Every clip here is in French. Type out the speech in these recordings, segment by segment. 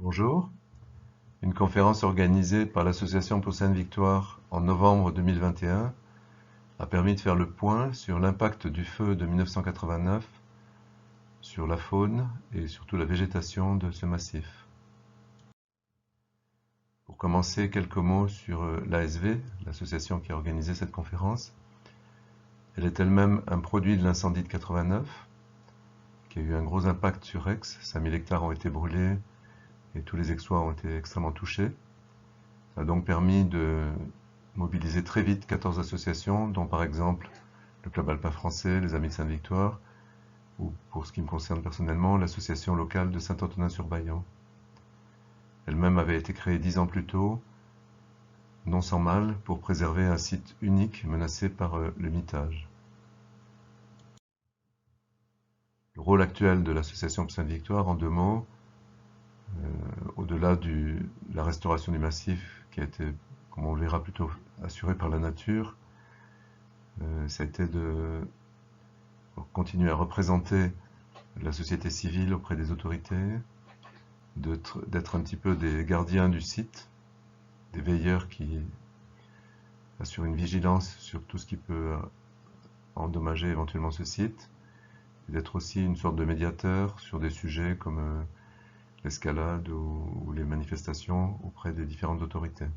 Bonjour. Une conférence organisée par l'Association pour Sainte-Victoire en novembre 2021 a permis de faire le point sur l'impact du feu de 1989 sur la faune et surtout la végétation de ce massif. Pour commencer, quelques mots sur l'ASV, l'association qui a organisé cette conférence. Elle est elle-même un produit de l'incendie de 89, qui a eu un gros impact sur Aix. 5000 hectares ont été brûlés et tous les Aixois ont été extrêmement touchés. Ça a donc permis de mobiliser très vite 14 associations, dont par exemple le Club Alpin français, les Amis de Sainte-Victoire, ou pour ce qui me concerne personnellement, l'association locale de Saint-Antonin-sur-Bayon. Elle-même avait été créée 10 ans plus tôt, non sans mal, pour préserver un site unique menacé par le mitage. Le rôle actuel de l'association Sainte-Victoire, en deux mots, au-delà de la restauration du massif qui a été, comme on le verra, plutôt assurée par la nature, ça a été de continuer à représenter la société civile auprès des autorités, d'être un petit peu des gardiens du site, des veilleurs qui assurent une vigilance sur tout ce qui peut endommager éventuellement ce site, et d'être aussi une sorte de médiateur sur des sujets comme l'escalade ou les manifestations auprès des différentes autorités.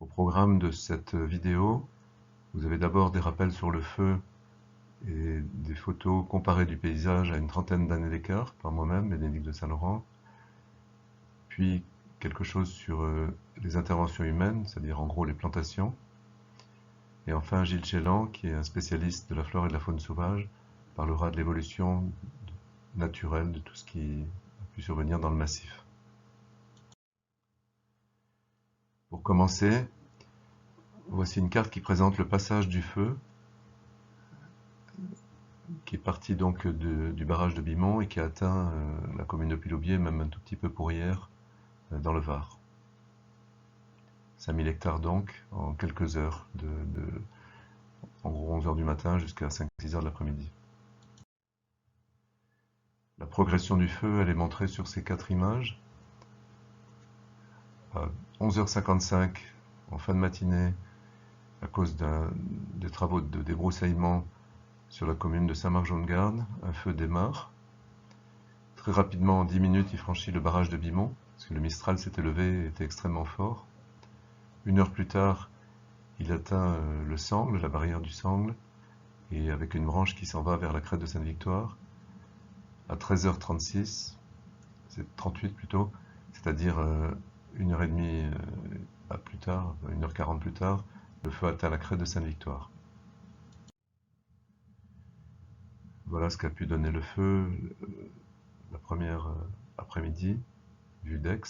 Au programme de cette vidéo, vous avez d'abord des rappels sur le feu et des photos comparées du paysage à une trentaine d'années d'écart par moi-même, Bénédicte de Saint-Laurent, puis quelque chose sur les interventions humaines, c'est-à-dire en gros les plantations, et enfin Gilles Chélan, qui est un spécialiste de la flore et de la faune sauvage, parlera de l'évolution naturelle de tout ce qui a pu survenir dans le massif. Pour commencer, voici une carte qui présente le passage du feu, qui est parti donc du barrage de Bimont et qui a atteint la commune de Pilaubier, même un tout petit peu Pourrières, dans le Var. 5000 hectares donc, en quelques heures, en gros 11 heures du matin jusqu'à 5-6 heures de l'après-midi. La progression du feu, elle est montrée sur ces quatre images. À 11h55, en fin de matinée, à cause des travaux de débroussaillement sur la commune de Saint-Marc-Jaune-Garde, un feu démarre. Très rapidement, en 10 minutes, il franchit le barrage de Bimont, parce que le Mistral s'était levé et était extrêmement fort. Une heure plus tard, il atteint le Sangle, la barrière du Sangle, et avec une branche qui s'en va vers la crête de Sainte-Victoire. À 13h36, c'est 38 plutôt, c'est-à-dire 1h30 plus tard, 1h40 plus tard, le feu atteint la crête de Sainte-Victoire. Voilà ce qu'a pu donner le feu la première après-midi, vue d'Aix.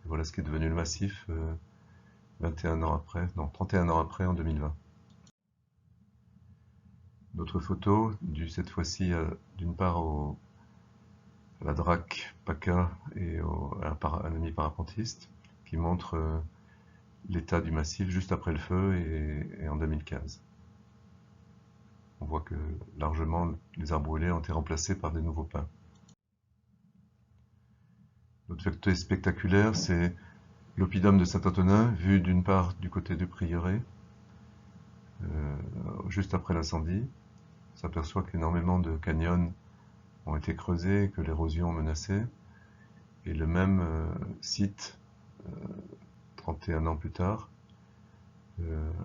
Voilà ce qui est devenu le massif 21 ans après, non, 31 ans après, en 2020. D'autres photos, cette fois-ci d'une part à la DRAC PACA et à un ami parapentiste, qui montre l'état du massif juste après le feu et en 2015. On voit que largement les arbres brûlés ont été remplacés par des nouveaux pins. L'autre fait spectaculaire, c'est l'oppidum de Saint-Antonin, vu d'une part du côté du prieuré, juste après l'incendie. On s'aperçoit qu'énormément de canyons ont été creusés, que l'érosion menaçait. Et le même site, 31 ans plus tard,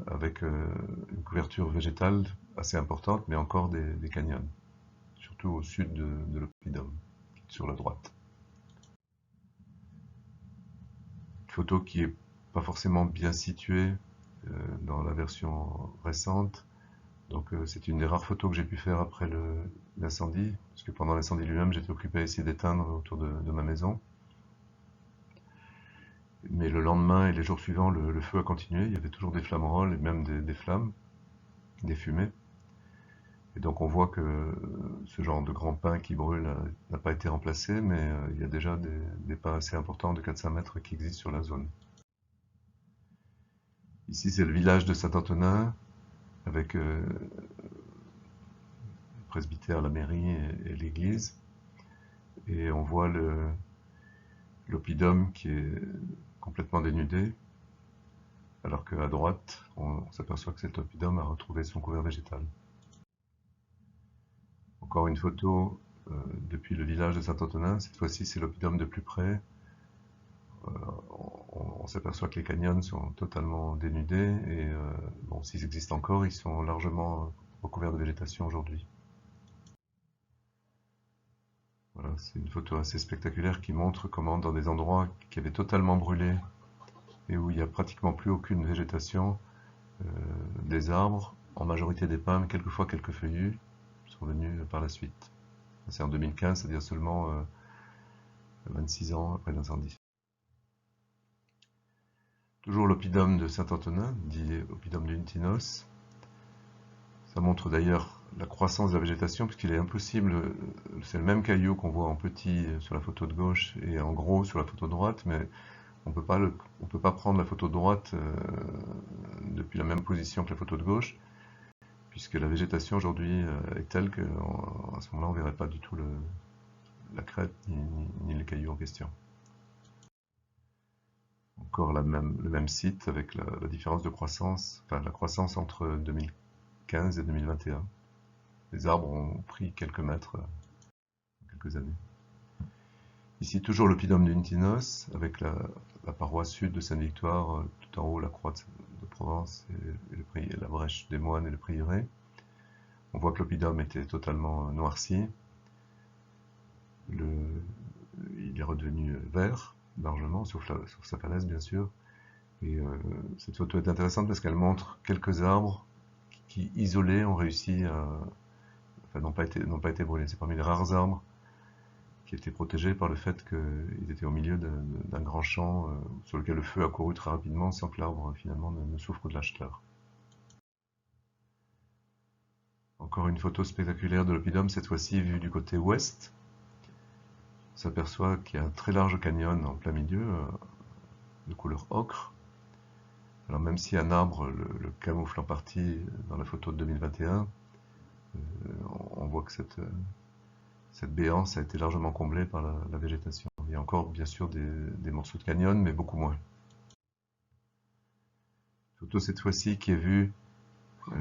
avec une couverture végétale assez importante, mais encore des canyons, surtout au sud de l'oppidum, sur la droite. Une photo qui n'est pas forcément bien située dans la version récente. Donc c'est une des rares photos que j'ai pu faire après l'incendie, parce que pendant l'incendie lui-même, j'étais occupé à essayer d'éteindre autour de ma maison. Mais le lendemain et les jours suivants, le feu a continué, il y avait toujours des flammeroles et même des flammes, des fumées. Et donc on voit que ce genre de grand pin qui brûle n'a pas été remplacé, mais il y a déjà des pins assez importants de 400 mètres qui existent sur la zone. Ici c'est le village de Saint-Antonin, avec presbytère, la mairie et l'église. Et on voit l'oppidum qui est complètement dénudé, alors qu'à droite, on s'aperçoit que cet oppidum a retrouvé son couvert végétal. Encore une photo depuis le village de Saint-Antonin. Cette fois-ci, c'est l'oppidum de plus près. On s'aperçoit que les canyons sont totalement dénudés et bon, s'ils existent encore, ils sont largement recouverts de végétation aujourd'hui. Voilà, c'est une photo assez spectaculaire qui montre comment dans des endroits qui avaient totalement brûlé et où il n'y a pratiquement plus aucune végétation, des arbres, en majorité des pins, mais quelquefois quelques feuillus, sont venus par la suite. C'est en 2015, c'est-à-dire seulement 26 ans après l'incendie. Toujours l'oppidum de Saint-Antonin, dit oppidum d'Untinos. Ça montre d'ailleurs la croissance de la végétation, puisqu'il est impossible, c'est le même caillou qu'on voit en petit sur la photo de gauche et en gros sur la photo de droite, mais on peut pas prendre la photo de droite depuis la même position que la photo de gauche, puisque la végétation aujourd'hui est telle qu'à ce moment-là on ne verrait pas du tout la crête ni le caillou en question. Encore le même site avec la différence de croissance, enfin la croissance entre 2015 et 2021. Les arbres ont pris quelques mètres en quelques années. Ici, toujours l'oppidum d'Untinos, avec la paroisse sud de Sainte-Victoire, tout en haut la croix de Provence et la brèche des moines et le prieuré. On voit que l'oppidum était totalement noirci. Il est redevenu vert, largement, sauf sa falaise bien sûr. Et cette photo est intéressante parce qu'elle montre quelques arbres qui, isolés, ont réussi à... Enfin, n'ont pas été brûlés. C'est parmi les rares arbres qui étaient protégés par le fait qu'ils étaient au milieu d'un grand champ sur lequel le feu a couru très rapidement sans que l'arbre finalement ne souffre de la chaleur. Encore une photo spectaculaire de l'oppidum, cette fois-ci vue du côté ouest. On s'aperçoit qu'il y a un très large canyon en plein milieu, de couleur ocre. Alors même si un arbre le camoufle en partie dans la photo de 2021, on voit que cette béance a été largement comblée par la végétation. Il y a encore bien sûr des morceaux de canyon, mais beaucoup moins. Photo cette fois-ci qui est vue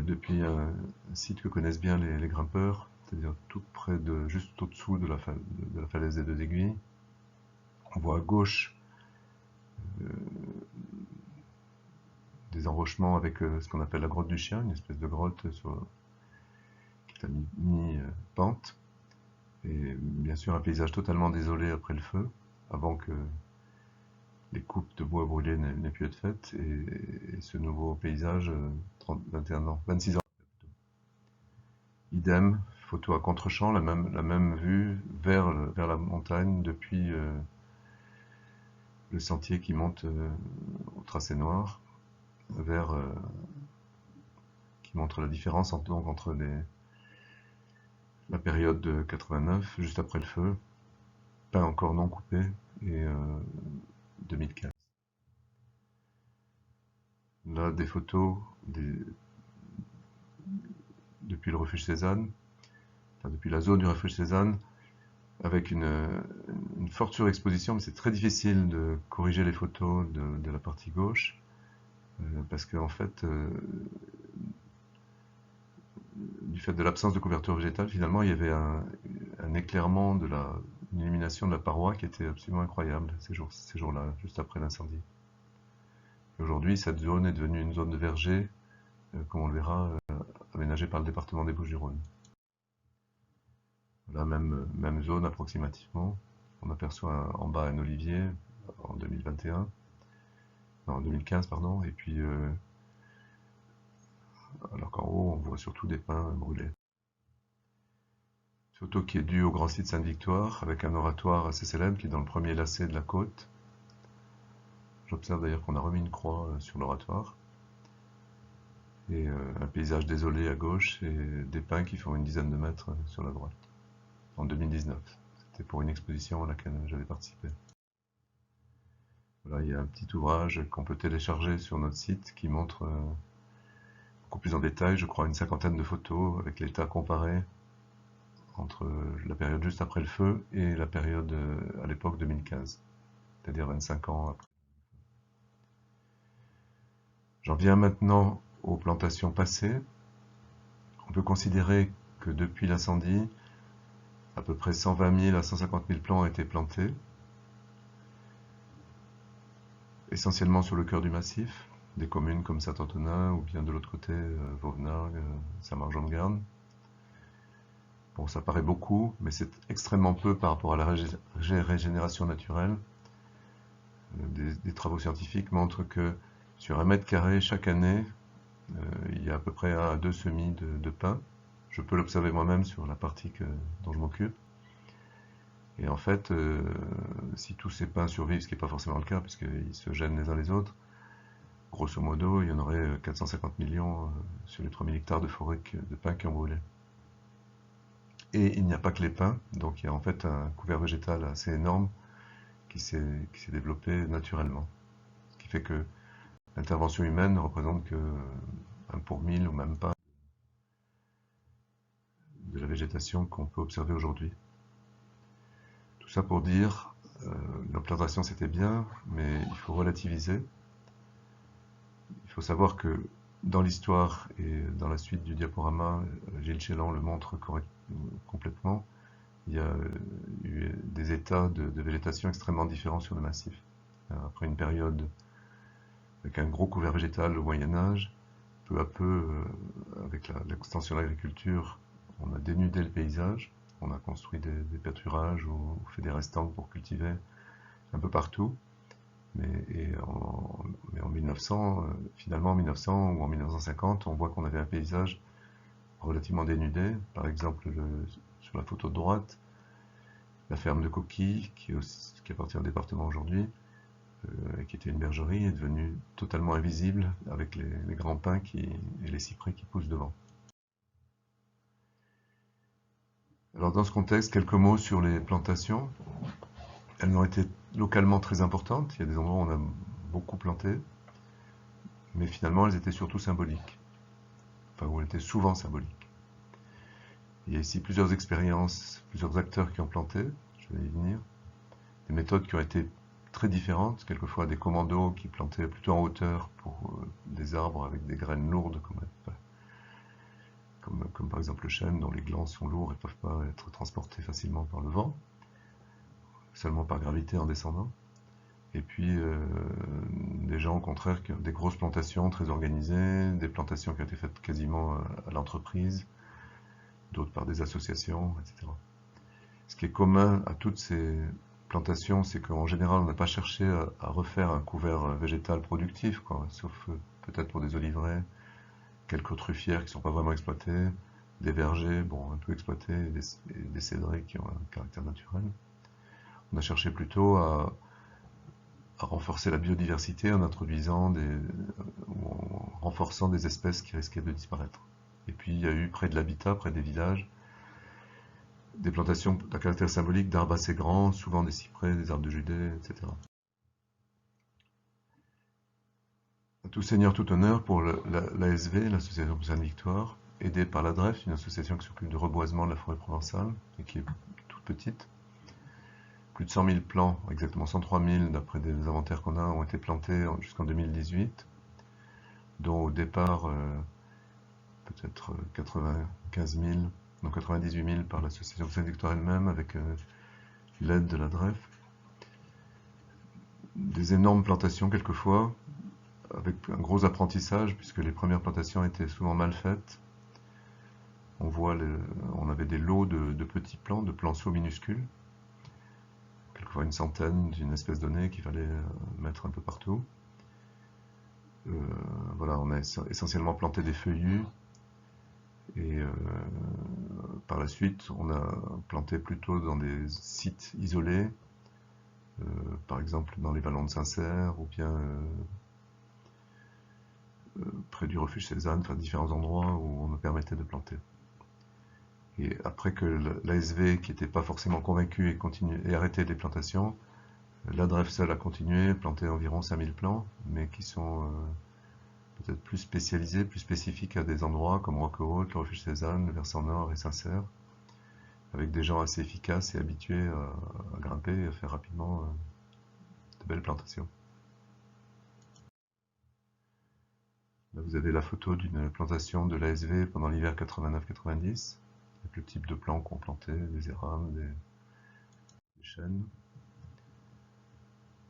depuis un site que connaissent bien les grimpeurs, c'est-à-dire tout près juste au-dessous de la falaise des Deux Aiguilles. On voit à gauche des enrochements avec ce qu'on appelle la grotte du chien, une espèce de grotte qui est à mi-pente. Et bien sûr un paysage totalement désolé après le feu, avant que les coupes de bois brûlés n'aient pu être faites, et ce nouveau paysage 26 ans. Idem, photo à contre-champ, la même vue vers la montagne depuis le sentier qui monte au tracé noir, qui montre la différence donc, entre la période de 89, juste après le feu, pin encore non coupé, et 2015. Là, des photos depuis le refuge Cézanne, enfin, depuis la zone du refuge Cézanne, avec une forte surexposition, mais c'est très difficile de corriger les photos de la partie gauche, parce qu'en fait, du fait de l'absence de couverture végétale, finalement, il y avait un éclairement une illumination de la paroi qui était absolument incroyable ces jours-là, juste après l'incendie. Aujourd'hui, cette zone est devenue une zone de verger, comme on le verra, aménagée par le département des Bouches-du-Rhône. La même zone approximativement. On aperçoit en bas un olivier en 2021, non, en 2015 pardon, et puis alors qu'en haut on voit surtout des pins brûlés. Photo qui est due au grand site Sainte-Victoire, avec un oratoire assez célèbre qui est dans le premier lacet de la côte. J'observe d'ailleurs qu'on a remis une croix sur l'oratoire. Et un paysage désolé à gauche et des pins qui font une dizaine de mètres sur la droite. En 2019. C'était pour une exposition à laquelle j'avais participé. Voilà, il y a un petit ouvrage qu'on peut télécharger sur notre site qui montre beaucoup plus en détail, je crois, une cinquantaine de photos avec l'état comparé entre la période juste après le feu et la période à l'époque 2015, c'est-à-dire 25 ans après. J'en viens maintenant aux plantations passées. On peut considérer que depuis l'incendie, à peu près 120 000 à 150 000 plants ont été plantés, essentiellement sur le cœur du massif, des communes comme Saint-Antonin ou bien de l'autre côté Vauvenargues, Saint-Marc-Jean-de-Garde. Bon, ça paraît beaucoup, mais c'est extrêmement peu par rapport à la régénération naturelle. Des travaux scientifiques montrent que sur 1 m² chaque année, il y a à peu près 1 à 2 semis de pins. Je peux l'observer moi-même sur la partie dont je m'occupe. Et en fait, si tous ces pins survivent, ce qui n'est pas forcément le cas, puisqu'ils se gênent les uns les autres, grosso modo, il y en aurait 450 millions sur les 3000 hectares de forêt de pins qui ont brûlé. Et il n'y a pas que les pins, donc il y a en fait un couvert végétal assez énorme qui s'est développé naturellement. Ce qui fait que l'intervention humaine ne représente que 1 pour 1000 ou même pas de la végétation qu'on peut observer aujourd'hui. Tout ça pour dire, l'implantation c'était bien, mais il faut relativiser. Il faut savoir que dans l'histoire et dans la suite du diaporama, Gilles Chélan le montre complètement, il y a eu des états de végétation extrêmement différents sur le massif. Après une période avec un gros couvert végétal au Moyen-Âge, peu à peu, avec l'extension de l'agriculture, on a dénudé le paysage, on a construit des pâturages ou fait des restants pour cultiver un peu partout. Mais en 1900, finalement en 1900 ou en 1950, on voit qu'on avait un paysage relativement dénudé. Par exemple, sur la photo de droite, la ferme de Coquille, qui appartient au département aujourd'hui, qui était une bergerie, est devenue totalement invisible avec les grands pins et les cyprès qui poussent devant. Alors dans ce contexte, quelques mots sur les plantations. Elles ont été localement très importantes. Il y a des endroits où on a beaucoup planté, mais finalement elles étaient surtout symboliques. Enfin, où elles étaient souvent symboliques. Il y a ici plusieurs expériences, plusieurs acteurs qui ont planté, je vais y venir. Des méthodes qui ont été très différentes, quelquefois des commandos qui plantaient plutôt en hauteur pour des arbres avec des graines lourdes, comme par exemple le chêne, dont les glands sont lourds et ne peuvent pas être transportés facilement par le vent, seulement par gravité en descendant. Et puis des gens au contraire qui ont des grosses plantations très organisées, des plantations qui ont été faites quasiment à l'entreprise, d'autres par des associations, etc. Ce qui est commun à toutes ces plantations, c'est qu'en général on n'a pas cherché à refaire un couvert végétal productif, sauf peut-être pour des oliveraies, quelques truffières qui ne sont pas vraiment exploitées, des vergers, bon, un peu exploités, et des cédrés qui ont un caractère naturel. On a cherché plutôt à renforcer la biodiversité en introduisant ou en renforçant des espèces qui risquaient de disparaître. Et puis il y a eu près de l'habitat, près des villages, des plantations d'un caractère symbolique d'arbres assez grands, souvent des cyprès, des arbres de Judée, etc. À tout seigneur, tout honneur pour l'ASV, l'Association Sainte-Victoire, aidée par la DREF, une association qui s'occupe du reboisement de la forêt provençale et qui est toute petite. Plus de 100 000 plants, exactement 103 000 d'après des inventaires qu'on a, ont été plantés jusqu'en 2018, dont au départ peut-être 95 000, non 98 000 par l'association Sainte-Victoire elle-même avec l'aide de la DREF. Des énormes plantations quelquefois, avec un gros apprentissage puisque les premières plantations étaient souvent mal faites. On avait des lots de petits plants, de planceaux minuscules, quelquefois une centaine d'une espèce donnée qu'il fallait mettre un peu partout. Voilà, on a essentiellement planté des feuillus et par la suite on a planté plutôt dans des sites isolés, par exemple dans les vallons de Saint-Cerf ou bien près du refuge Cézanne, enfin différents endroits où on nous permettait de planter. Et après que l'ASV, qui n'était pas forcément convaincu et arrêté les plantations, la DREF seule a continué, planté environ 5000 plants, mais qui sont peut-être plus spécialisés, plus spécifiques à des endroits comme Roquehaute, le refuge Cézanne, le versant nord et Saint-Cerf, avec des gens assez efficaces et habitués à grimper et à faire rapidement de belles plantations. Là, vous avez la photo d'une plantation de l'ASV pendant l'hiver 89-90, avec le type de plants qu'on plantait, des érables, des chênes.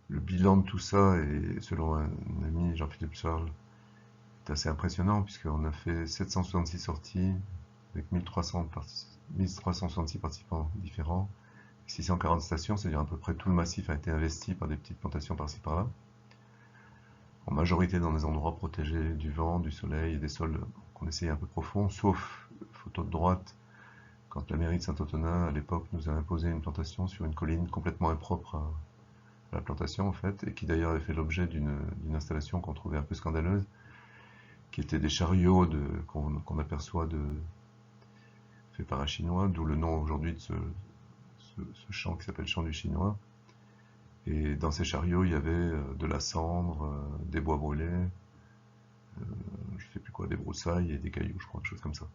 Le bilan de tout ça, et selon un ami, Jean-Philippe Charles, est assez impressionnant, puisqu'on a fait 766 sorties, avec 1366 participants différents, 640 stations, c'est-à-dire à peu près tout le massif a été investi par des petites plantations par-ci par-là, en majorité dans des endroits protégés du vent, du soleil et des sols qu'on essayait un peu profonds, sauf, photo de droite, quand la mairie de Saint-Antonin, à l'époque, nous a imposé une plantation sur une colline complètement impropre à la plantation, en fait, et qui d'ailleurs avait fait l'objet d'une installation qu'on trouvait un peu scandaleuse, qui étaient des chariots qu'on aperçoit faits par un Chinois, d'où le nom aujourd'hui de ce champ qui s'appelle Champ du Chinois. Et dans ces chariots, il y avait de la cendre, des bois brûlés, je sais plus quoi, des broussailles et des cailloux, je crois, quelque chose comme ça.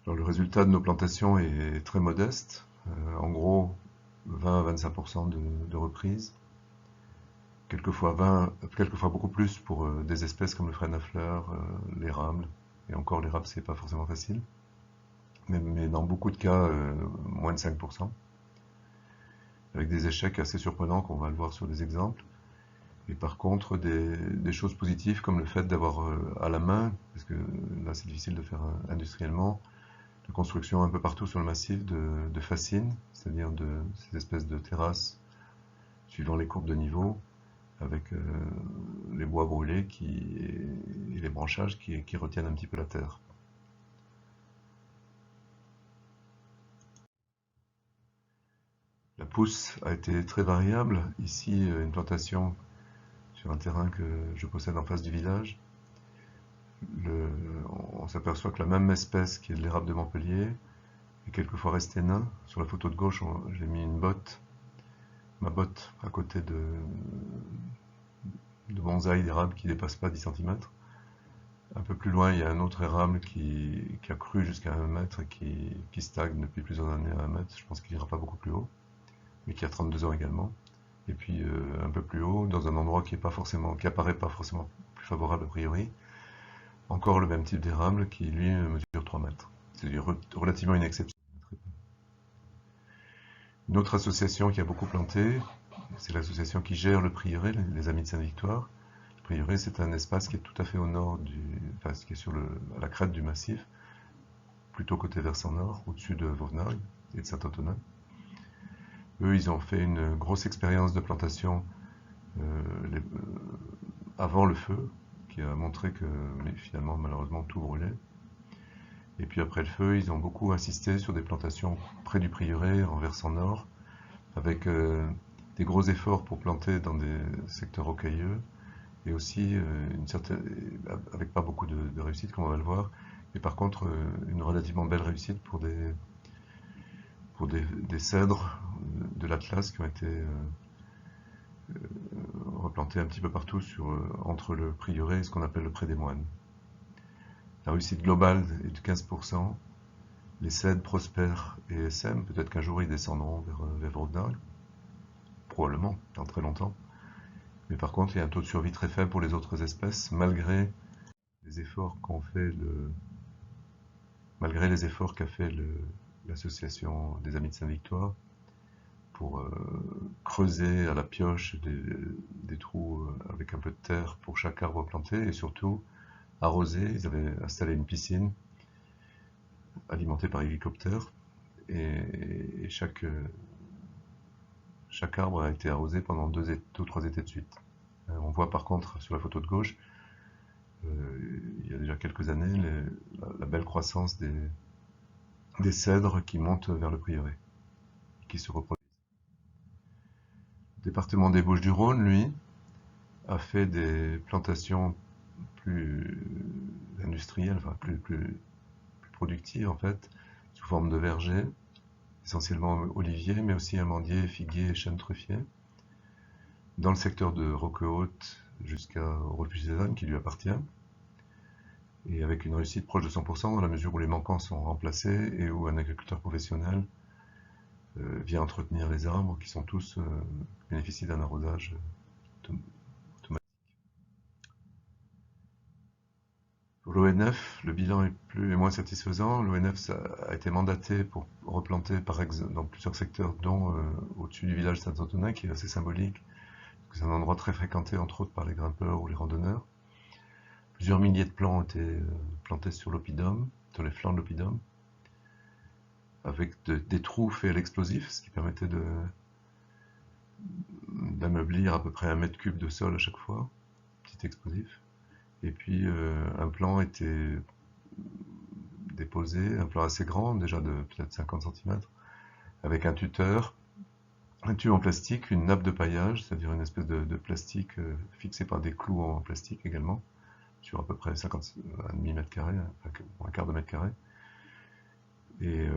Alors le résultat de nos plantations est très modeste, en gros 20 à 25% de reprise, quelquefois beaucoup plus pour des espèces comme le frêne à fleurs, l'érable, et encore l'érable c'est pas forcément facile, mais dans beaucoup de cas moins de 5%, avec des échecs assez surprenants qu'on va le voir sur des exemples. Et par contre, des choses positives comme le fait d'avoir à la main, parce que là c'est difficile de faire industriellement, la construction un peu partout sur le massif de fascines, c'est-à-dire de ces espèces de terrasses suivant les courbes de niveau, avec les bois brûlés et les branchages qui retiennent un petit peu la terre. La pousse a été très variable. Ici, une plantation sur un terrain que je possède en face du village. On s'aperçoit que la même espèce qui est de l'érable de Montpellier est quelquefois restée nain. Sur la photo de gauche, j'ai mis ma botte à côté de bonsaï d'érable qui ne dépasse pas 10 cm. Un peu plus loin, il y a un autre érable qui a cru jusqu'à 1 mètre et qui stagne depuis plusieurs années à 1 mètre. Je pense qu'il n'ira pas beaucoup plus haut, mais qui a 32 ans également. Et puis un peu plus haut, dans un endroit qui apparaît pas forcément plus favorable a priori, encore le même type d'érable qui lui mesure 3 mètres. C'est relativement une exception. Une autre association qui a beaucoup planté, c'est l'association qui gère le prieuré, les Amis de Sainte-Victoire. Le prieuré, c'est un espace qui est tout à fait au nord qui est à la crête du massif, plutôt côté versant nord, au-dessus de Vauvenargues et de Saint-Antonin. Eux, ils ont fait une grosse expérience de plantation avant le feu, qui a montré que finalement, malheureusement, tout brûlait. Et puis après le feu, ils ont beaucoup insisté sur des plantations près du prieuré, en versant nord, avec des gros efforts pour planter dans des secteurs rocailleux, et aussi avec pas beaucoup de réussite, comme on va le voir, et par contre une relativement belle réussite pour des cèdres de l'Atlas qui ont été replantés un petit peu partout entre le prieuré et ce qu'on appelle le pré des moines. La réussite globale est de 15%. Les cèdres prospèrent et essaiment. Peut-être qu'un jour ils descendront vers Vauvenargues, probablement, dans très longtemps. Mais par contre, il y a un taux de survie très faible pour les autres espèces, malgré les efforts qu'a fait l'association des Amis de Sainte-Victoire pour creuser à la pioche des trous avec un peu de terre pour chaque arbre planté et surtout arroser. Ils avaient installé une piscine alimentée par hélicoptère et chaque arbre a été arrosé pendant 2 ou 3 étés de suite. On voit par contre sur la photo de gauche, il y a déjà quelques années, la belle croissance des cèdres qui montent vers le prieuré, qui se reproduisent. Le département des Bouches-du-Rhône, lui, a fait des plantations plus industrielles, enfin plus productives en fait, sous forme de vergers, essentiellement oliviers, mais aussi amandiers, figuiers et chênes truffiers, dans le secteur de Roquehaute jusqu'au refuge des ânes qui lui appartient. et avec une réussite proche de 100% dans la mesure où les manquants sont remplacés et où un agriculteur professionnel vient entretenir les arbres qui sont tous bénéficient d'un arrosage automatique. Pour l'ONF, le bilan est moins satisfaisant. L'ONF a été mandaté pour replanter dans plusieurs secteurs, dont au-dessus du village Saint-Antonin, qui est assez symbolique. C'est un endroit très fréquenté, entre autres, par les grimpeurs ou les randonneurs. Plusieurs milliers de plants ont été plantés sur l'oppidum, sur les flancs de l'oppidum, avec des trous faits à l'explosif, ce qui permettait d'ameublir à peu près 1 m3 de sol à chaque fois, petit explosif. Et puis un plan était déposé, un plan assez grand, déjà de peut-être 50 cm, avec un tuteur, un tube en plastique, une nappe de paillage, c'est-à-dire une espèce de plastique fixé par des clous en plastique également, sur à peu près 50, un demi-mètre carré, un quart de mètre carré. Et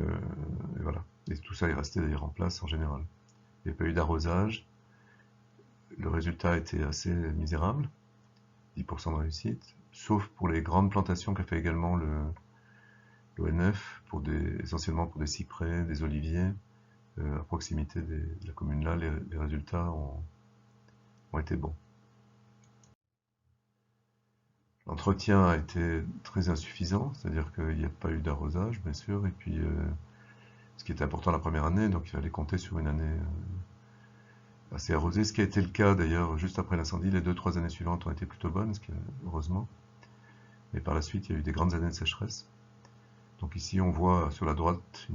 voilà. Et tout ça est resté d'ailleurs en place en général. Il n'y a pas eu d'arrosage. Le résultat était assez misérable, 10% de réussite, sauf pour les grandes plantations qu'a fait également l'ONF, essentiellement pour des cyprès, des oliviers, à proximité de la commune là, les résultats ont été bons. L'entretien a été très insuffisant, c'est-à-dire qu'il n'y a pas eu d'arrosage, bien sûr, et puis ce qui était important la première année, donc il fallait compter sur une année assez arrosée, ce qui a été le cas d'ailleurs juste après l'incendie. Les 2-3 années suivantes ont été plutôt bonnes, heureusement, mais par la suite il y a eu des grandes années de sécheresse. Donc ici on voit sur la droite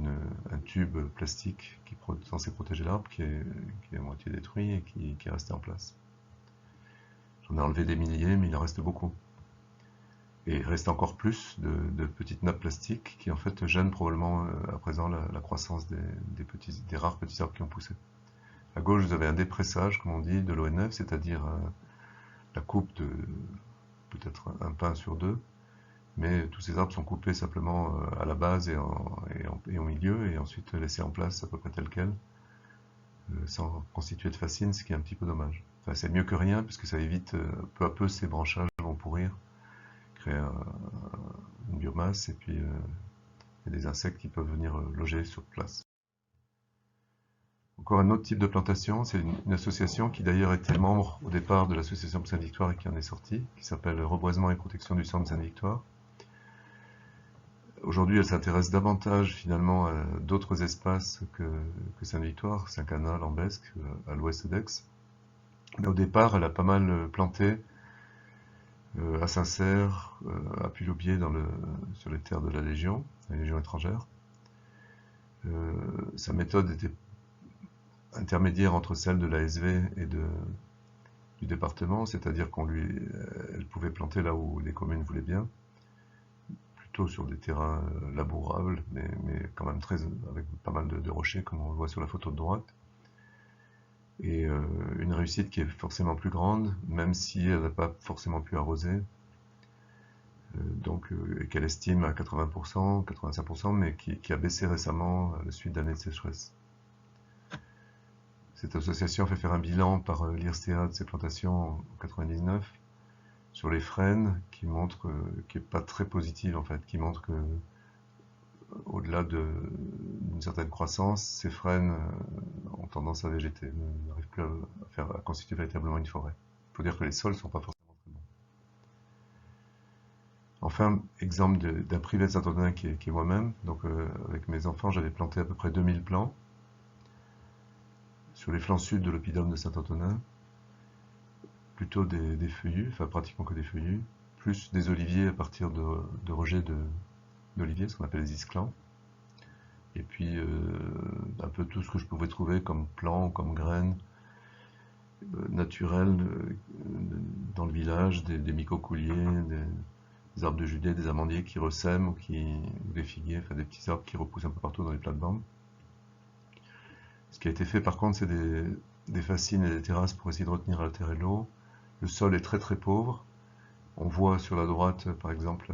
un tube plastique qui est censé protéger l'arbre, qui est à moitié détruit et qui est resté en place. J'en ai enlevé des milliers, mais il en reste beaucoup. Et il reste encore plus de petites nappes plastiques qui en fait gênent probablement à présent la croissance des rares petits arbres qui ont poussé. À gauche, vous avez un dépressage, comme on dit, de l'ONF, c'est-à-dire la coupe de peut-être un pin sur deux, mais tous ces arbres sont coupés simplement à la base et au milieu, et ensuite laissés en place à peu près tel quel, sans constituer de fascines, ce qui est un petit peu dommage. Enfin, c'est mieux que rien, puisque ça évite peu à peu ces branchages vont pourrir, créer une biomasse, et puis il y a des insectes qui peuvent venir loger sur place. Encore un autre type de plantation, c'est une association qui d'ailleurs était membre au départ de l'association de Sainte-Victoire et qui en est sortie, qui s'appelle Reboisement et Protection du Centre Sainte-Victoire. Aujourd'hui, elle s'intéresse davantage finalement à d'autres espaces que Sainte-Victoire, Saint-Cana, Lambesc, à l'ouest d'Aix. Mais au départ, elle a pas mal planté à Saint-Cère, à Puy-l'Aubier sur les terres de la Légion étrangère. Sa méthode était intermédiaire entre celle de l'ASV et du département, c'est-à-dire elle pouvait planter là où les communes voulaient bien, plutôt sur des terrains labourables, mais quand même avec pas mal de rochers, comme on le voit sur la photo de droite. Et une réussite qui est forcément plus grande, même si elle n'a pas forcément pu arroser, et qu'elle estime à 80%, 85%, mais qui a baissé récemment à la suite d'années de sécheresse. Cette association a fait faire un bilan par l'IRCA de ses plantations en 1999 sur les frênes qui n'est pas très positive en fait, qui montre que au-delà d'une certaine croissance, ces frênes ont tendance à végéter, n'arrivent plus à constituer véritablement une forêt. Il faut dire que les sols ne sont pas forcément très bons. Enfin, exemple d'un privé de Saint-Antonin qui est moi-même. Donc avec mes enfants, j'avais planté à peu près 2000 plants sur les flancs sud de l'oppidum de Saint-Antonin, plutôt des feuillus, enfin pratiquement que des feuillus, plus des oliviers à partir de rejets d'oliviers, ce qu'on appelle les isclans. Et puis un peu tout ce que je pouvais trouver comme plants, comme graines naturelles dans le village, des micocouliers, des arbres de Judée, des amandiers qui ressèment ou des figuiers, enfin des petits arbres qui repoussent un peu partout dans les plates-bandes. Ce qui a été fait par contre, c'est des fascines et des terrasses pour essayer de retenir la terre et l'eau. Le sol est très très pauvre. On voit sur la droite, par exemple,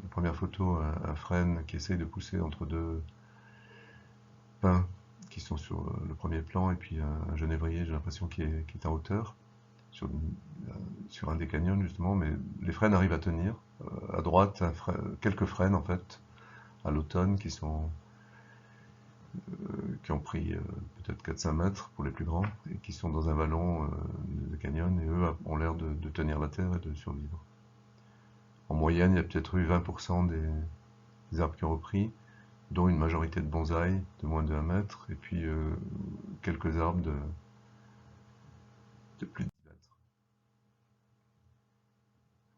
la première photo, un frêne qui essaye de pousser entre deux pins qui sont sur le premier plan, et puis un genévrier, j'ai l'impression, qui est en hauteur, sur un des canyons justement, mais les frênes arrivent à tenir. à droite quelques frênes en fait à l'automne qui ont pris peut-être 4-5 mètres pour les plus grands et qui sont dans un vallon de canyon et eux ont l'air de tenir la terre et de survivre. En moyenne, il y a peut-être eu 20% des arbres qui ont repris, dont une majorité de bonsaïs de moins de 1 mètre et puis quelques arbres de plus de 10 mètres.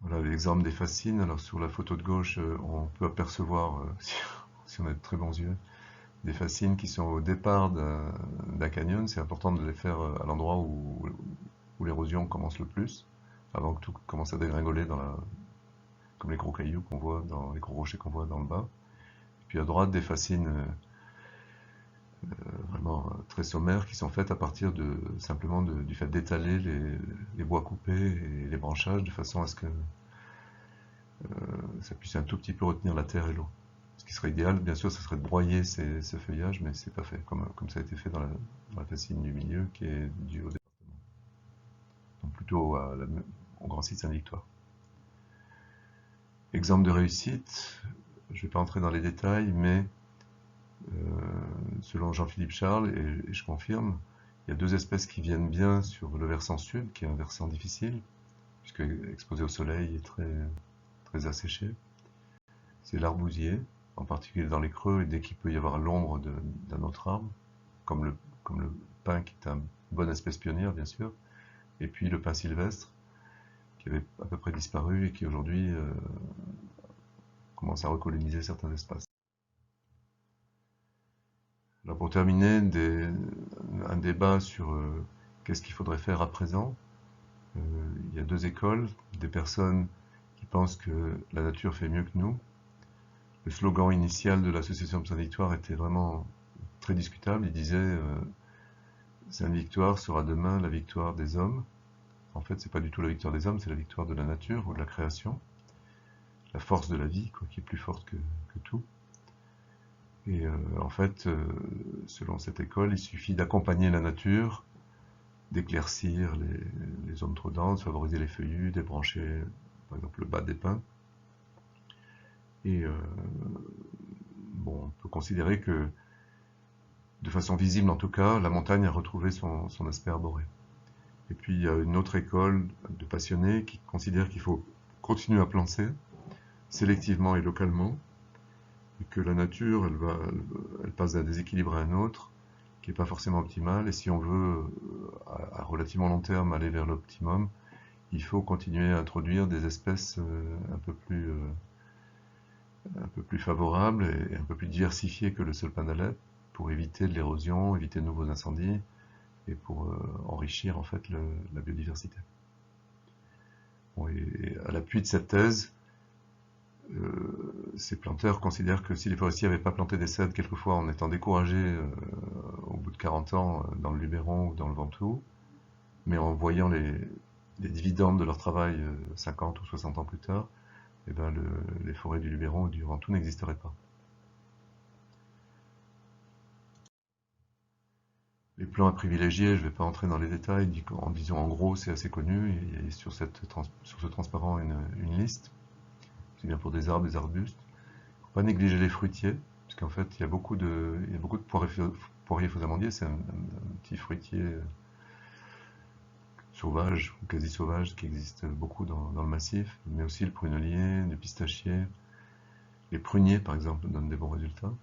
Voilà l'exemple des fascines. Alors sur la photo de gauche, on peut apercevoir, si on a de très bons yeux, des fascines qui sont au départ d'un canyon. C'est important de les faire à l'endroit où l'érosion commence le plus, avant que tout commence à dégringoler comme les gros cailloux qu'on voit, les gros rochers qu'on voit dans le bas. Et puis à droite, des fascines vraiment très sommaires qui sont faites à partir simplement du fait d'étaler les bois coupés et les branchages de façon à ce que ça puisse un tout petit peu retenir la terre et l'eau. Ce qui serait idéal, bien sûr, ce serait de broyer ces feuillages, mais c'est pas fait, comme ça a été fait dans la fascine du milieu, qui est due au département. Donc plutôt au Grand Site Sainte-Victoire. Exemple de réussite, je ne vais pas entrer dans les détails, mais selon Jean-Philippe Charles, et je confirme, il y a 2 espèces qui viennent bien sur le versant sud, qui est un versant difficile, puisque exposé au soleil et très asséché. C'est l'arbousier, en particulier dans les creux, et dès qu'il peut y avoir l'ombre d'un autre arbre, comme le pin qui est une bonne espèce pionnière, bien sûr, et puis le pin sylvestre, qui avait à peu près disparu et qui aujourd'hui commence à recoloniser certains espaces. Alors pour terminer, un débat sur qu'est-ce qu'il faudrait faire à présent. Il y a 2 écoles, des personnes qui pensent que la nature fait mieux que nous. Le slogan initial de l'association Sainte-Victoire était vraiment très discutable. Il disait Sainte-Victoire sera demain la victoire des hommes. En fait, c'est pas du tout la victoire des hommes, c'est la victoire de la nature ou de la création, la force de la vie, quoi, qui est plus forte que tout. Et en fait, selon cette école, il suffit d'accompagner la nature, d'éclaircir les zones trop denses, favoriser les feuillus, débrancher par exemple le bas des pins. Et bon, on peut considérer que, de façon visible en tout cas, la montagne a retrouvé son aspect arboré. Et puis il y a une autre école de passionnés qui considère qu'il faut continuer à planter, sélectivement et localement, et que la nature, elle passe d'un déséquilibre à un autre, qui n'est pas forcément optimal, et si on veut, à relativement long terme, aller vers l'optimum, il faut continuer à introduire des espèces un peu plus favorables et un peu plus diversifiées que le seul pin d'Alep, pour éviter de l'érosion, éviter de nouveaux incendies, et pour enrichir en fait la biodiversité. Bon, et à l'appui de cette thèse, ces planteurs considèrent que si les forestiers n'avaient pas planté des cèdres, quelquefois en étant découragés au bout de 40 ans dans le Luberon ou dans le Ventoux, mais en voyant les dividendes de leur travail 50 ou 60 ans plus tard, eh ben les forêts du Luberon ou du Ventoux n'existeraient pas. Les plans à privilégier, je ne vais pas entrer dans les détails, en disant en gros c'est assez connu, et il y a sur ce transparent une liste, c'est bien pour des arbres, des arbustes. Il ne faut pas négliger les fruitiers, parce qu'en fait il y a beaucoup de poiriers faux amandiers, c'est un petit fruitier sauvage ou quasi sauvage qui existe beaucoup dans le massif, mais aussi le prunelier, le pistachier, les pruniers par exemple donnent des bons résultats.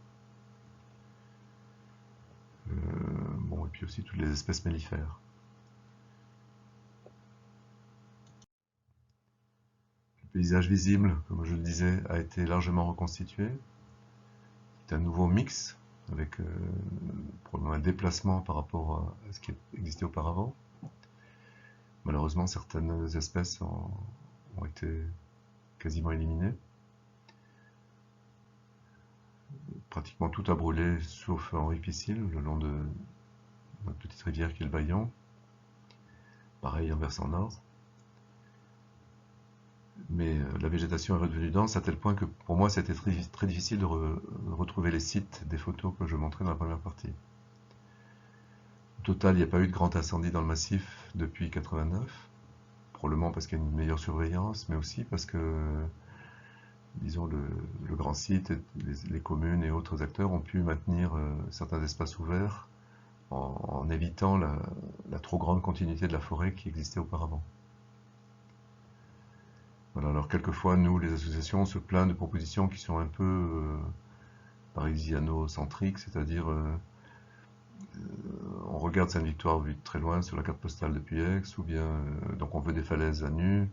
Bon, et puis aussi toutes les espèces mellifères. Le paysage visible, comme je le disais, a été largement reconstitué. C'est un nouveau mix, avec probablement un déplacement par rapport à ce qui existait auparavant. Malheureusement, certaines espèces ont été quasiment éliminées. Pratiquement tout a brûlé, sauf Henri Pissil, le long de notre petite rivière qui est le Baillon. Pareil en versant nord. Mais la végétation est redevenue dense à tel point que pour moi c'était très difficile de retrouver les sites des photos que je montrais dans la première partie. Au total, il n'y a pas eu de grand incendie dans le massif depuis 89, probablement parce qu'il y a une meilleure surveillance, mais aussi parce que disons, le grand site, les communes et autres acteurs ont pu maintenir certains espaces ouverts en évitant la trop grande continuité de la forêt qui existait auparavant. Voilà, alors quelquefois, nous, les associations, on se plaint de propositions qui sont un peu parisiano-centriques, c'est-à-dire on regarde Sainte-Victoire vue de très loin sur la carte postale depuis Aix, ou bien donc on veut des falaises à nu,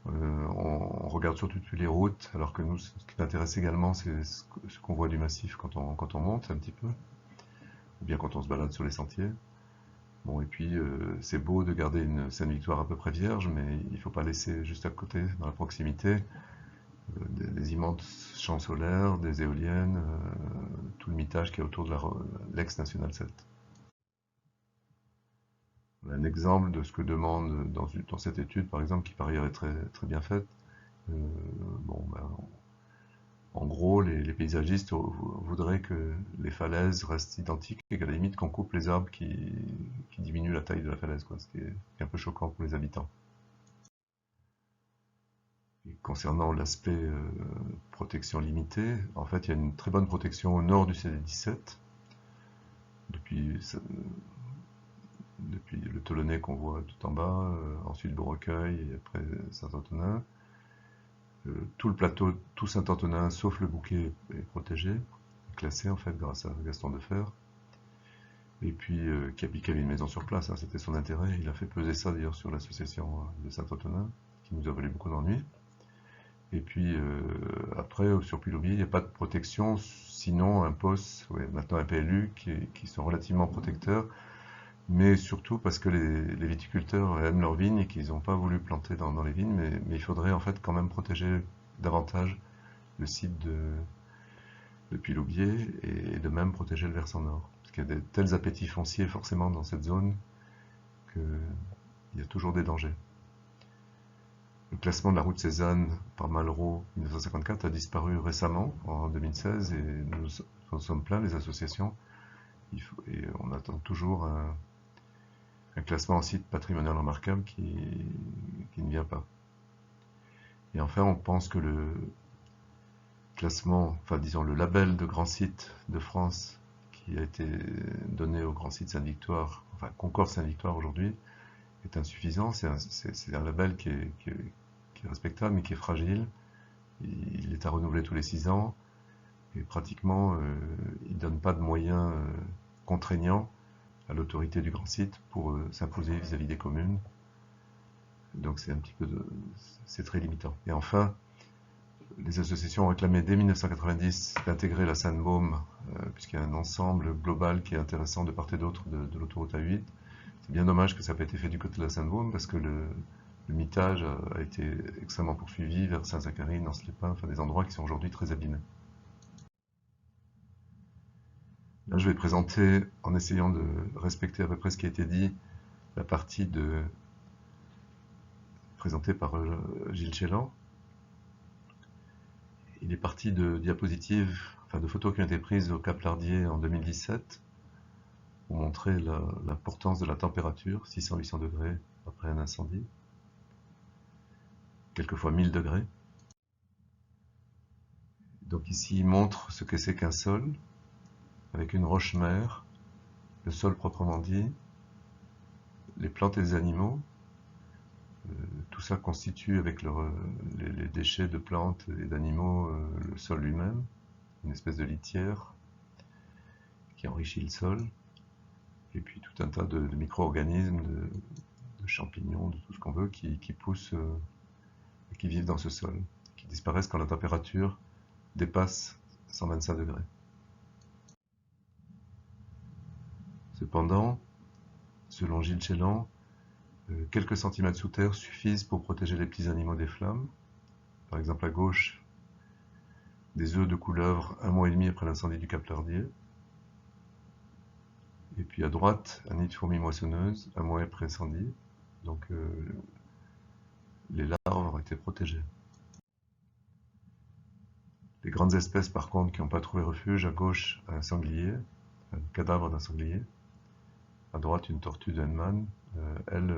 on regarde surtout depuis les routes, alors que nous, ce qui nous intéresse également, c'est ce qu'on voit du massif quand on monte un petit peu, ou bien quand on se balade sur les sentiers. Bon, et puis c'est beau de garder une Sainte-Victoire à peu près vierge, mais il ne faut pas laisser juste à côté, dans la proximité, des immenses champs solaires, des éoliennes, tout le mitage qui est autour de l'ex-National 7. Un exemple de ce que demande dans cette étude, par exemple, qui par ailleurs est très, très bien faite. Euh, bon, ben, en gros, les paysagistes voudraient que les falaises restent identiques et qu'à la limite qu'on coupe les arbres qui diminuent la taille de la falaise, quoi, ce qui est un peu choquant pour les habitants. Et concernant l'aspect protection limitée, en fait, il y a une très bonne protection au nord du CD17, depuis le Tolonnais qu'on voit tout en bas, ensuite Beaurecueil et après Saint-Antonin. Tout le plateau, tout Saint-Antonin, sauf le Bouquet, est protégé, classé en fait grâce à Gaston Defferre. Et puis qui avait une maison sur place, hein, c'était son intérêt. Il a fait peser ça d'ailleurs sur l'association de Saint-Antonin, qui nous a valu beaucoup d'ennuis. Et puis après, sur Puy-l'Aubier, il n'y a pas de protection, sinon un poste, ouais, maintenant un PLU, qui sont relativement protecteurs, mais surtout parce que les viticulteurs aiment leurs vignes et qu'ils n'ont pas voulu planter dans les vignes, mais il faudrait en fait quand même protéger davantage le site de Puy-l'Aubier et de même protéger le versant nord. Parce qu'il y a de tels appétits fonciers forcément dans cette zone qu'il y a toujours des dangers. Le classement de la route Cézanne par Malraux 1954 a disparu récemment, en 2016, et nous sommes pleins, les associations, et on attend toujours un classement en site patrimonial remarquable qui ne vient pas. Et enfin, on pense que le classement, enfin disons le label de grand site de France qui a été donné au grand site Sainte-Victoire, enfin Concorde Sainte-Victoire aujourd'hui, est insuffisant. C'est un label qui est respectable mais qui est fragile. Il est à renouveler tous les 6 ans et pratiquement il ne donne pas de moyens contraignants à l'autorité du grand site pour s'imposer vis-à-vis des communes. Donc c'est un petit peu c'est très limitant. Et enfin, les associations ont réclamé dès 1990 d'intégrer la Sainte-Baume, puisqu'il y a un ensemble global qui est intéressant de part et d'autre de l'autoroute A8. C'est bien dommage que ça n'ait pas été fait du côté de la Sainte-Baume, parce que le mitage a été extrêmement poursuivi vers Saint-Zacharie, Nance-les-Pins, enfin des endroits qui sont aujourd'hui très abîmés. Là, je vais présenter, en essayant de respecter à peu près ce qui a été dit, la partie présentée par Gilles Chélan. Il est parti de diapositives, enfin de photos qui ont été prises au Cap Lardier en 2017 pour montrer l'importance de la température, 600-800 degrés après un incendie, quelquefois 1000 degrés. Donc ici, il montre ce que c'est qu'un sol, avec une roche-mère, le sol proprement dit, les plantes et les animaux. Tout ça constitue avec les déchets de plantes et d'animaux le sol lui-même, une espèce de litière qui enrichit le sol, et puis tout un tas de micro-organismes, de champignons, de tout ce qu'on veut, qui poussent et qui vivent dans ce sol, qui disparaissent quand la température dépasse 125 degrés. Cependant, selon Gilles Chélan, quelques centimètres sous terre suffisent pour protéger les petits animaux des flammes. Par exemple, à gauche, des œufs de couleuvre 1 mois et demi après l'incendie du Cap Lardier. Et puis à droite, un nid de fourmis moissonneuses 1 mois après l'incendie. Donc les larves ont été protégées. Les grandes espèces, par contre, qui n'ont pas trouvé refuge, à gauche, un sanglier, un cadavre d'un sanglier. À droite, une tortue de Henneman. Elle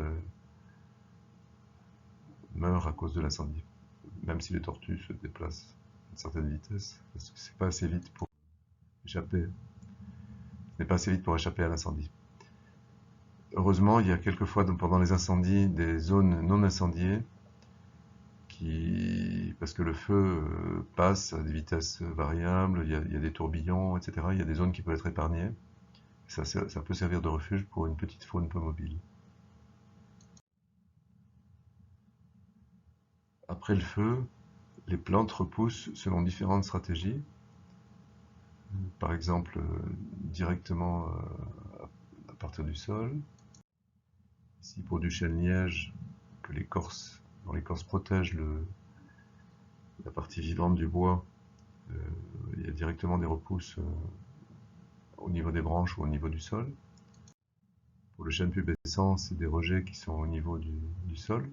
meurt à cause de l'incendie, même si les tortues se déplacent une certaine vitesse, parce que c'est pas assez vite pour échapper, ce n'est pas assez vite pour échapper à l'incendie. Heureusement, il y a quelquefois pendant les incendies des zones non incendiées parce que le feu passe à des vitesses variables, il y a des tourbillons, etc. Il y a des zones qui peuvent être épargnées. Ça peut servir de refuge pour une petite faune peu mobile. Après le feu, les plantes repoussent selon différentes stratégies. Par exemple, directement à partir du sol. Ici, pour du chêne-liège, dont l'écorce protège la partie vivante du bois, il y a directement des repousses au niveau des branches ou au niveau du sol. Pour le chêne pubescent, c'est des rejets qui sont au niveau du sol.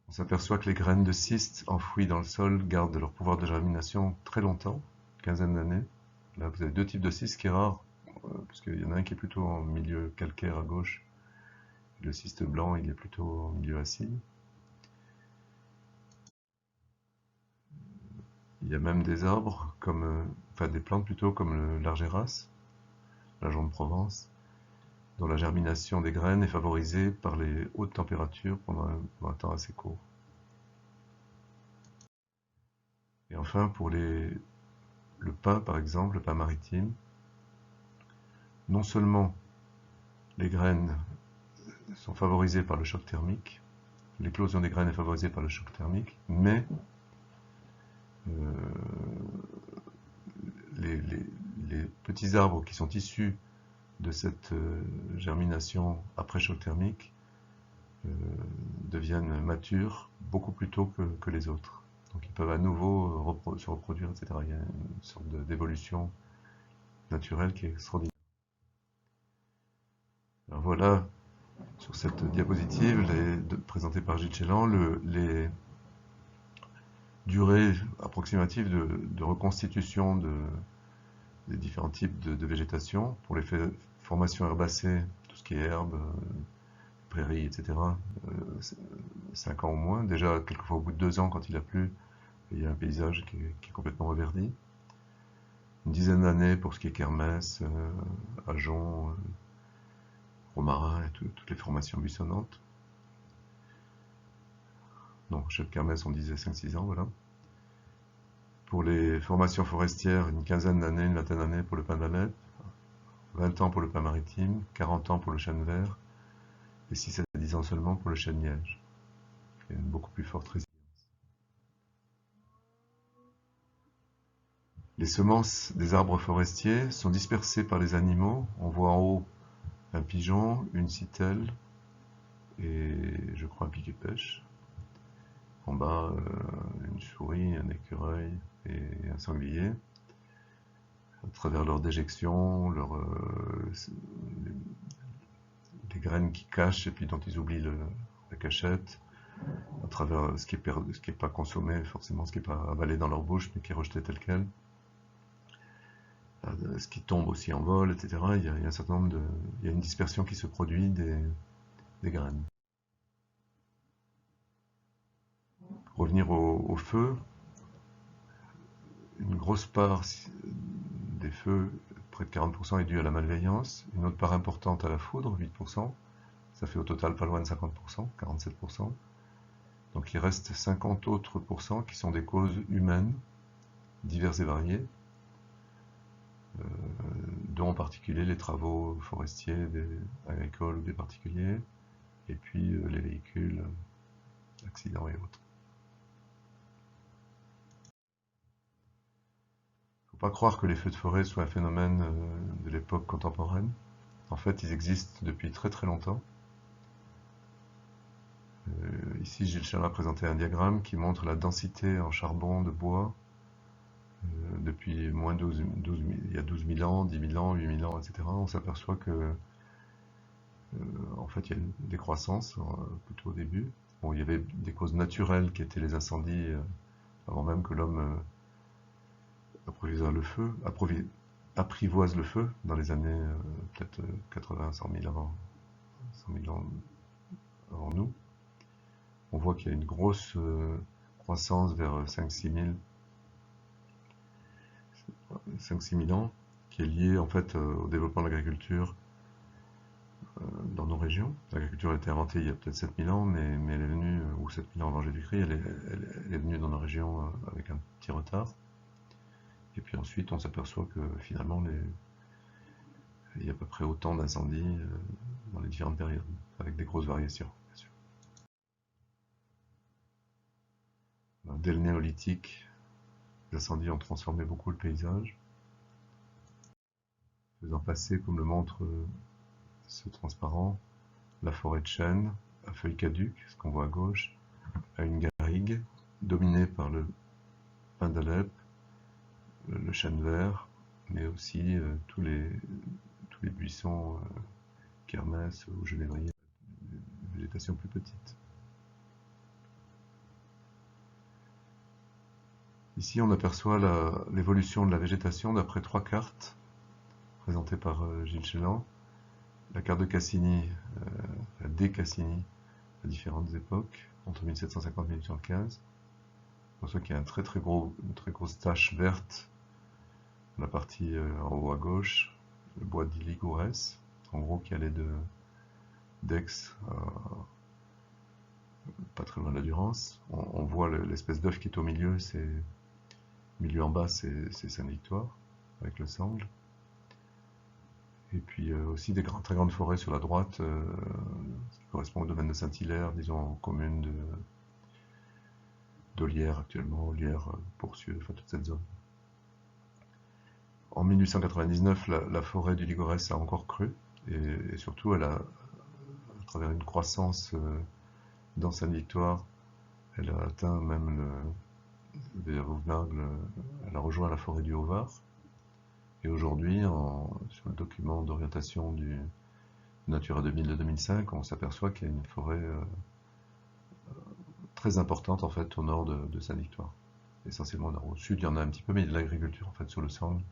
On s'aperçoit que les graines de cystes enfouies dans le sol gardent leur pouvoir de germination très longtemps, une quinzaine d'années. Là, vous avez deux types de cystes, ce qui est rare, parce qu'il y en a un qui est plutôt en milieu calcaire à gauche, et le cyste blanc, il est plutôt en milieu acide. Il y a même des arbres, enfin des plantes plutôt, comme l'argéras, la jonc de Provence, dont la germination des graines est favorisée par les hautes températures pendant un temps assez court. Et enfin, pour le pin, par exemple, le pin maritime, non seulement les graines sont favorisées par le choc thermique, l'éclosion des graines est favorisée par le choc thermique, mais les petits arbres qui sont issus de cette germination après choc thermique deviennent matures beaucoup plus tôt que les autres. Donc ils peuvent à nouveau se reproduire, etc. Il y a une sorte d'évolution naturelle qui est extraordinaire. Alors voilà, sur cette diapositive présentée par Gilles Chélan, les durées approximatives de reconstitution des différents types de végétation. Pour les formations herbacées, tout ce qui est herbe, prairies, etc., 5 ans au moins. Déjà, quelquefois au bout de 2 ans, quand il a plu, il y a un paysage qui est complètement reverdi. Une dizaine d'années pour ce qui est kermès, ajonc, romarin et toutes les formations buissonnantes. Donc, chez le kermès, on disait 5-6 ans, voilà. Pour les formations forestières, une quinzaine d'années, une vingtaine d'années pour le pin d'Alep, 20 ans pour le pin maritime, 40 ans pour le chêne vert, et 6 à 10 ans seulement pour le chêne-liège. Il y a une beaucoup plus forte résilience. Les semences des arbres forestiers sont dispersées par les animaux. On voit en haut un pigeon, une citelle et je crois un piquet-pêche. En bas, une souris, un écureuil et un sanglier. À travers leur déjection, les graines qui cachent et puis dont ils oublient la cachette, à travers ce qui est pas consommé, forcément ce qui n'est pas avalé dans leur bouche, mais qui est rejeté tel quel. Ce qui tombe aussi en vol, etc. Il y a un certain nombre il y a une dispersion qui se produit des graines. Pour revenir au feu, une grosse part des feux, près de 40%, est due à la malveillance, une autre part importante à la foudre, 8%, ça fait au total pas loin de 50%, 47%. Donc il reste 50 autres pourcents qui sont des causes humaines, diverses et variées, dont en particulier les travaux forestiers, agricoles ou des particuliers, et puis les véhicules, accidents et autres. Il ne faut pas croire que les feux de forêt soient un phénomène de l'époque contemporaine. En fait, ils existent depuis très très longtemps. Ici, Gilles Chélan a présenté un diagramme qui montre la densité en charbon de bois depuis il y a 12 000 ans, 10 000 ans, 8 000 ans, etc. On s'aperçoit que en fait, il y a une décroissance plutôt au début. Bon, il y avait des causes naturelles qui étaient les incendies avant même que l'homme apprivoise le feu dans les années peut-être 80, 100 000 avant nous. on voit qu'il y a une grosse croissance vers 5-6 000 ans, qui est liée en fait au développement de l'agriculture dans nos régions. L'agriculture a été inventée il y a peut-être 7000 ans, mais elle est venue, ou 7000 ans avant Jésus-Christ, elle est venue dans nos régions avec un petit retard. Et puis ensuite, on s'aperçoit que finalement, il y a à peu près autant d'incendies dans les différentes périodes, avec des grosses variations, bien sûr. Dès le néolithique, les incendies ont transformé beaucoup le paysage, faisant passer, comme le montre ce transparent, la forêt de chêne à feuilles caduques, ce qu'on voit à gauche, à une garrigue dominée par le pin d'Alep, le chêne vert, mais aussi tous les buissons kermès ou genévriers, végétation plus petite. Ici, on aperçoit l'évolution de la végétation d'après 3 cartes présentées par Gilles Chélan. La carte de Cassini, la D Cassini, à différentes époques, entre 1750 et 1815. On voit qu'il y a une très grosse tache verte dans la partie en haut à gauche, le bois d'Iligorès, en gros qui allait d'Aix pas très loin de la Durance. On voit l'espèce d'œuf qui est au milieu, milieu en bas, c'est Sainte-Victoire, avec le sangle. Et puis aussi des très grandes forêts sur la droite, qui correspondent au domaine de Saint-Hilaire, disons, commune d'Olière actuellement, Olière, Pourcieux, enfin toute cette zone. En 1899, la forêt du Ligorès a encore cru, et surtout, elle a, à travers une croissance dans Sainte-Victoire, elle a atteint même vers Auvenargues, elle a rejoint la forêt du Haut-Var. Et aujourd'hui, sur le document d'orientation du Natura 2000 de 2005, on s'aperçoit qu'il y a une forêt très importante en fait au nord de Sainte-Victoire. Essentiellement au nord. Au sud, il y en a un petit peu, mais il y a de l'agriculture en fait sur le sangle.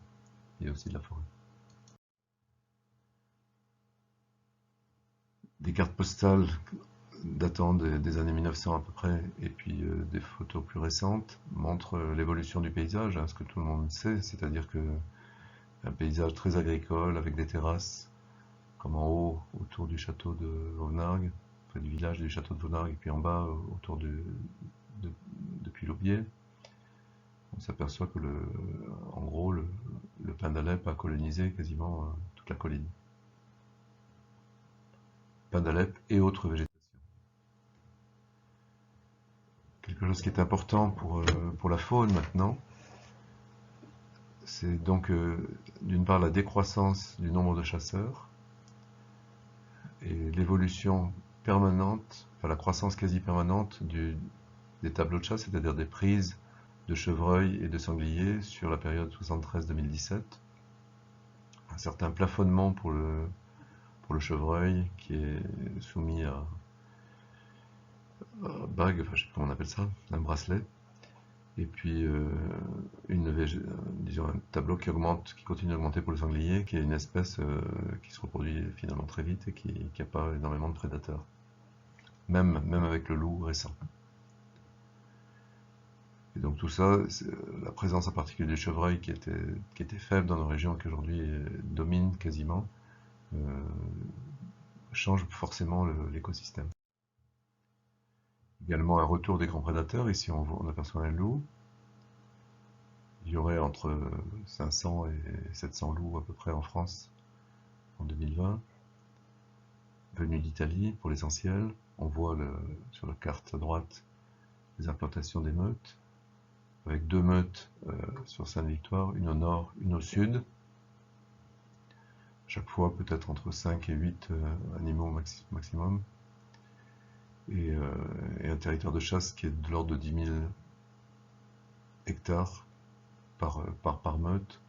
Il y a aussi de la forêt. Des cartes postales datant des années 1900 à peu près, et puis des photos plus récentes montrent l'évolution du paysage, hein, ce que tout le monde sait, c'est-à-dire que un paysage très agricole avec des terrasses, comme en haut autour du château de Auvenargues, près du village du château de Auvenargues, et puis en bas autour de Puy-l'Aubier. On s'aperçoit que en gros le pin d'Alep a colonisé quasiment toute la colline. Pin d'Alep et autres végétations. Quelque chose qui est important pour la faune maintenant, c'est donc d'une part la décroissance du nombre de chasseurs et l'évolution permanente, enfin la croissance quasi permanente des tableaux de chasse, c'est-à-dire des prises de chevreuils et de sangliers sur la période 73-2017. Un certain plafonnement pour le chevreuil qui est soumis à bague, enfin je sais pas comment on appelle ça, un bracelet. Et puis disons un tableau qui continue d'augmenter pour le sanglier, qui est une espèce qui se reproduit finalement très vite et qui n'a pas énormément de prédateurs, même avec le loup récent. Et donc tout ça, la présence en particulier du chevreuil qui était faible dans nos régions, qui aujourd'hui domine quasiment, change forcément l'écosystème. Également un retour des grands prédateurs, ici on aperçoit un loup. Il y aurait entre 500 et 700 loups à peu près en France en 2020, venus d'Italie pour l'essentiel. On voit sur la carte à droite les implantations des meutes, avec 2 meutes sur Sainte-Victoire, une au nord, une au sud. Chaque fois peut-être entre 5 et 8 animaux maximum. Et un territoire de chasse qui est de l'ordre de 10 000 hectares par meute,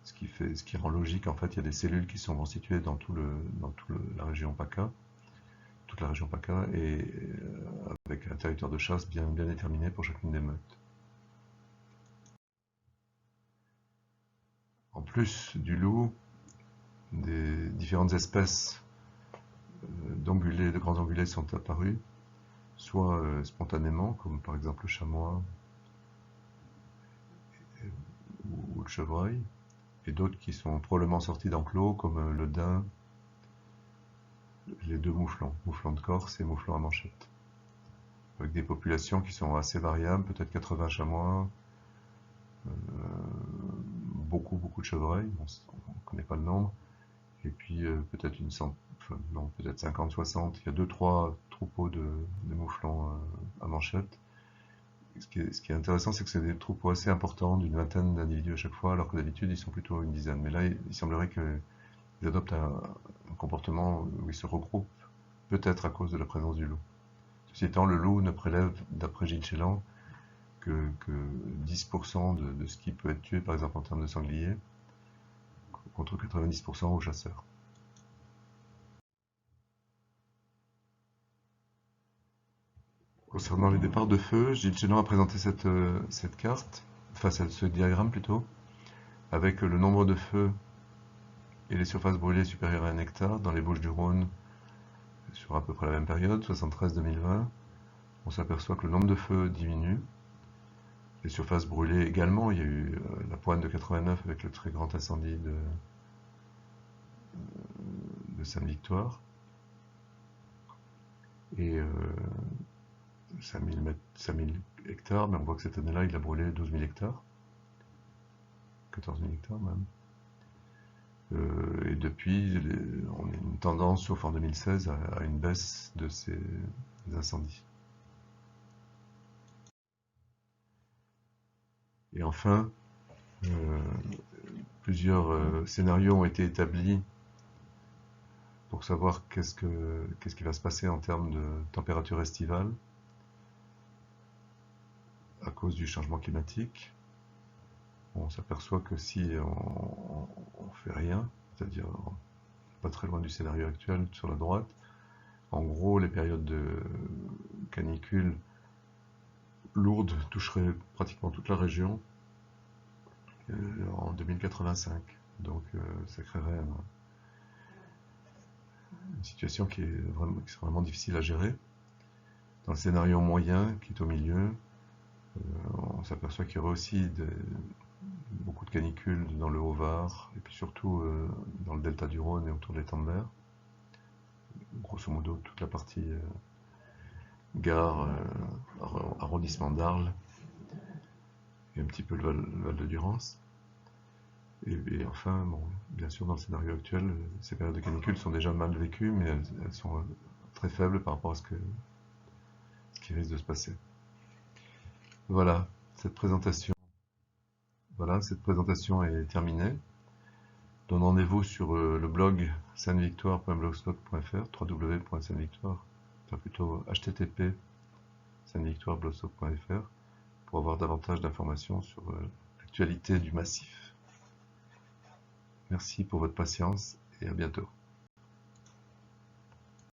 ce qui rend logique, en fait, il y a des cellules qui sont constituées dans toute la région PACA, et avec un territoire de chasse bien déterminé pour chacune des meutes. En plus du loup, des différentes espèces de grands ongulés sont apparues, soit spontanément, comme par exemple le chamois ou le chevreuil, et d'autres qui sont probablement sortis d'enclos, comme le daim, les deux mouflons, mouflon de Corse et mouflon à manchette, avec des populations qui sont assez variables, peut-être 80 chamois, beaucoup de chevreuils, on ne connaît pas le nombre, et puis peut-être peut-être 50, 60, il y a 2-3 troupeaux de mouflons à manchette. Ce qui est intéressant, c'est que c'est des troupeaux assez importants, d'une vingtaine d'individus à chaque fois, alors que d'habitude ils sont plutôt une dizaine. Mais là, il semblerait qu'ils adoptent un comportement où ils se regroupent, peut-être à cause de la présence du loup. Ceci étant, le loup ne prélève, d'après Gilles Chélan, que 10% de ce qui peut être tué, par exemple en termes de sanglier, contre 90% aux chasseurs. Concernant les départs de feu, Gilles Chélan a présenté cette carte, enfin ce diagramme plutôt, avec le nombre de feux et les surfaces brûlées supérieures à 1 hectare dans les Bouches-du-Rhône sur à peu près la même période, 73-2020. On s'aperçoit que le nombre de feux diminue. Les surfaces brûlées également, il y a eu la pointe de 89 avec le très grand incendie de Sainte-Victoire. Et 5000 hectares, mais on voit que cette année-là, il a brûlé 12 000 hectares. 14 000 hectares même. Et depuis, on a une tendance, sauf en 2016, à une baisse de ces incendies. Et enfin, plusieurs scénarios ont été établis pour savoir qu'est-ce qui va se passer en termes de température estivale à cause du changement climatique. On s'aperçoit que si on fait rien, c'est-à-dire pas très loin du scénario actuel sur la droite, en gros les périodes de canicule lourdes toucheraient pratiquement toute la région en 2085. Donc ça créerait une situation qui serait vraiment difficile à gérer. Dans le scénario moyen, qui est au milieu, on s'aperçoit qu'il y aurait aussi beaucoup de canicules dans le Haut-Var, et puis surtout dans le delta du Rhône et autour de l'étang de mer. Grosso modo, toute la partie gare, arrondissement d'Arles, et un petit peu le Val de Durance. Et enfin, bon, bien sûr, dans le scénario actuel, ces périodes de canicule sont déjà mal vécues, mais elles sont très faibles par rapport à ce qui risque de se passer. Voilà, cette présentation est terminée. Donne rendez-vous sur le blog sainte-victoire.blogspot.fr, www.sainte-victoire, enfin plutôt http sainte-victoire.blogspot.fr, pour avoir davantage d'informations sur l'actualité du massif. Merci pour votre patience et à bientôt.